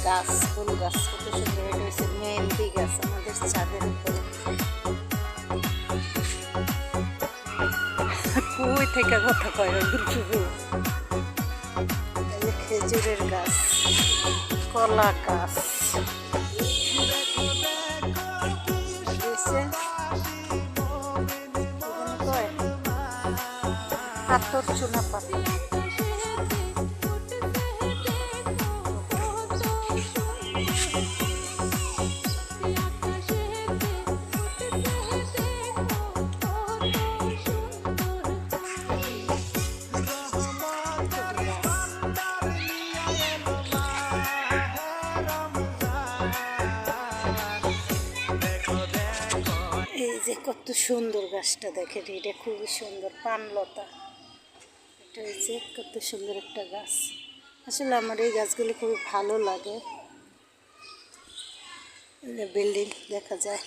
গাছ, ফুল গাছ কত সুন্দর। এটা হচ্ছে মেহেন্দি গাছ আমাদের ছাদের উপরে। কই থেকে কথা কয় খেজুরের গাছ, কলা গাছ, পাথর চুনা পাথর। এই যে কত সুন্দর গাছটা দেখেন, এটা খুবই সুন্দর পানলতা। এটা হচ্ছে কত সুন্দর একটা গাছ। আসলে আমার এই গাছগুলো খুবই ভালো লাগে। বিল্ডিং দেখা যায়।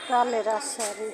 তালের আশারি।